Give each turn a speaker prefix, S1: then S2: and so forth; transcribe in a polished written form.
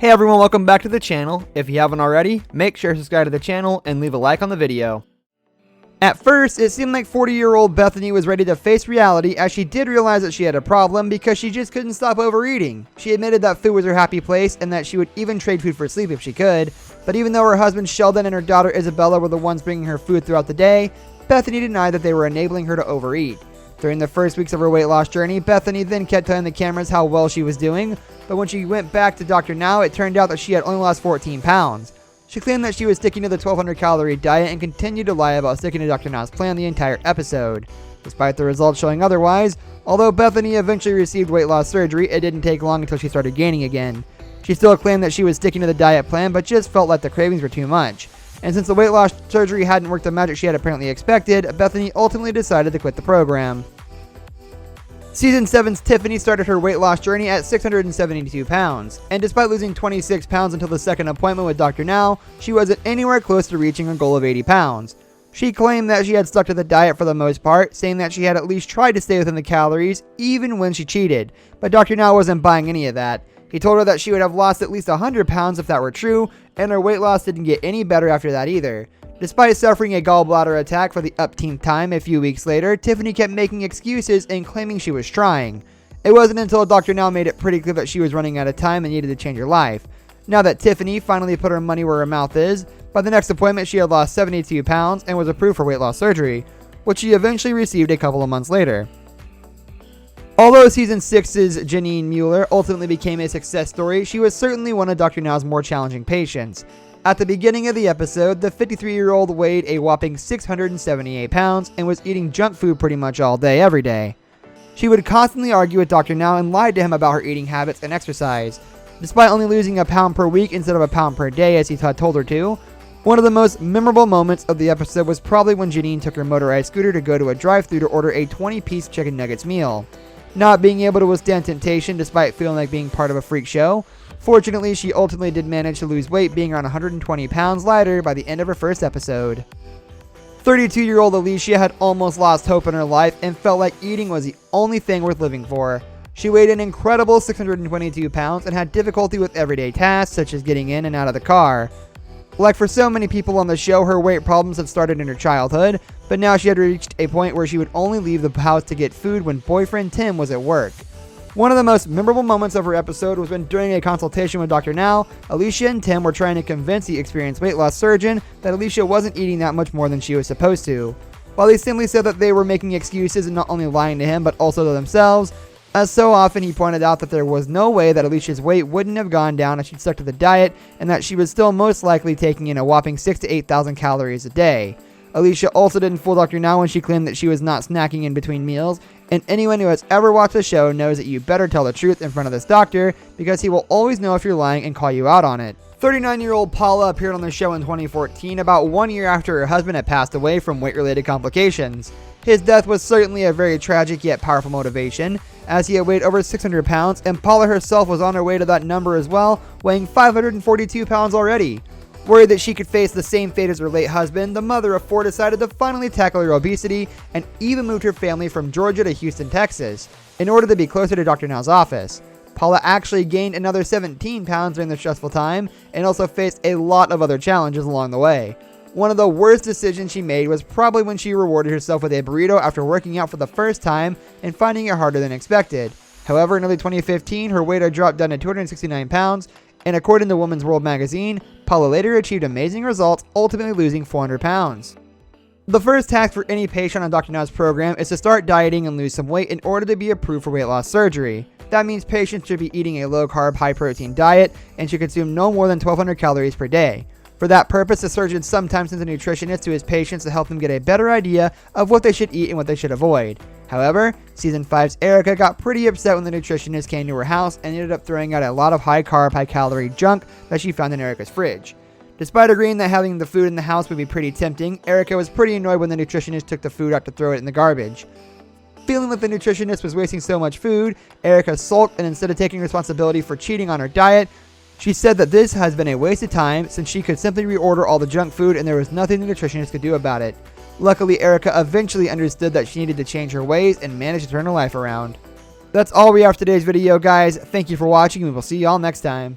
S1: Hey everyone, welcome back to the channel. If you haven't already, make sure to subscribe to the channel and leave a like on the video. At first, it seemed like 40-year-old Bethany was ready to face reality, as she did realize that she had a problem because she just couldn't stop overeating. She admitted that food was her happy place and that she would even trade food for sleep if she could. But even though her husband Sheldon and her daughter Isabella were the ones bringing her food throughout the day, Bethany denied that they were enabling her to overeat. During the first weeks of her weight loss journey, Bethany then kept telling the cameras how well she was doing, but when she went back to Dr. Now, it turned out that she had only lost 14 pounds. She claimed that she was sticking to the 1,200 calorie diet and continued to lie about sticking to Dr. Now's plan the entire episode. Despite the results showing otherwise, although Bethany eventually received weight loss surgery, it didn't take long until she started gaining again. She still claimed that she was sticking to the diet plan, but just felt like the cravings were too much. And since the weight loss surgery hadn't worked the magic she had apparently expected, Bethany ultimately decided to quit the program. Season 7's Tiffany started her weight loss journey at 672 pounds, and despite losing 26 pounds until the second appointment with Dr. Now, she wasn't anywhere close to reaching her goal of 80 pounds. She claimed that she had stuck to the diet for the most part, saying that she had at least tried to stay within the calories, even when she cheated, but Dr. Now wasn't buying any of that. He told her that she would have lost at least 100 pounds if that were true, and her weight loss didn't get any better after that either. Despite suffering a gallbladder attack for the upteenth time a few weeks later, Tiffany kept making excuses and claiming she was trying. It wasn't until Dr. Now made it pretty clear that she was running out of time and needed to change her life. Now that Tiffany finally put her money where her mouth is, by the next appointment she had lost 72 pounds and was approved for weight loss surgery, which she eventually received a couple of months later. Although Season 6's Janine Mueller ultimately became a success story, she was certainly one of Dr. Now's more challenging patients. At the beginning of the episode, the 53-year-old weighed a whopping 678 pounds and was eating junk food pretty much all day, every day. She would constantly argue with Dr. Now and lied to him about her eating habits and exercise. Despite only losing a pound per week instead of a pound per day as he had told her to, one of the most memorable moments of the episode was probably when Janine took her motorized scooter to go to a drive-thru to order a 20-piece chicken nuggets meal. Not being able to withstand temptation despite feeling like being part of a freak show, fortunately, she ultimately did manage to lose weight, being around 120 pounds lighter by the end of her first episode. 32-year-old Alicia had almost lost hope in her life and felt like eating was the only thing worth living for. She weighed an incredible 622 pounds and had difficulty with everyday tasks such as getting in and out of the car. Like for so many people on the show, her weight problems had started in her childhood, but now she had reached a point where she would only leave the house to get food when boyfriend Tim was at work. One of the most memorable moments of her episode was when, during a consultation with Dr. Now, Alicia and Tim were trying to convince the experienced weight loss surgeon that Alicia wasn't eating that much more than she was supposed to. While he simply said that they were making excuses and not only lying to him but also to themselves, as so often he pointed out that there was no way that Alicia's weight wouldn't have gone down if she'd stuck to the diet, and that she was still most likely taking in a whopping 6,000 to 8,000 calories a day. Alicia also didn't fool Dr. Now when she claimed that she was not snacking in between meals, and anyone who has ever watched the show knows that you better tell the truth in front of this doctor, because he will always know if you're lying and call you out on it. 39-year-old Paula appeared on the show in 2014, about 1 year after her husband had passed away from weight-related complications. His death was certainly a very tragic yet powerful motivation, as he had weighed over 600 pounds, and Paula herself was on her way to that number as well, weighing 542 pounds already. Worried that she could face the same fate as her late husband, the mother of four decided to finally tackle her obesity and even moved her family from Georgia to Houston, Texas, in order to be closer to Dr. Now's office. Paula actually gained another 17 pounds during the stressful time and also faced a lot of other challenges along the way. One of the worst decisions she made was probably when she rewarded herself with a burrito after working out for the first time and finding it harder than expected. However, in early 2015, her weight had dropped down to 269 pounds, and according to Women's World magazine, Paula later achieved amazing results, ultimately losing 400 pounds. The first task for any patient on Dr. Now's program is to start dieting and lose some weight in order to be approved for weight loss surgery. That means patients should be eating a low-carb, high-protein diet and should consume no more than 1,200 calories per day. For that purpose, the surgeon sometimes sends a nutritionist to his patients to help them get a better idea of what they should eat and what they should avoid. However, Season 5's Erica got pretty upset when the nutritionist came to her house and ended up throwing out a lot of high-carb, high-calorie junk that she found in Erica's fridge. Despite agreeing that having the food in the house would be pretty tempting, Erica was pretty annoyed when the nutritionist took the food out to throw it in the garbage. Feeling like the nutritionist was wasting so much food, Erica sulked, and instead of taking responsibility for cheating on her diet, she said that this has been a waste of time since she could simply reorder all the junk food and there was nothing the nutritionist could do about it. Luckily, Erica eventually understood that she needed to change her ways and managed to turn her life around. That's all we have for today's video, guys. Thank you for watching, and we will see y'all next time.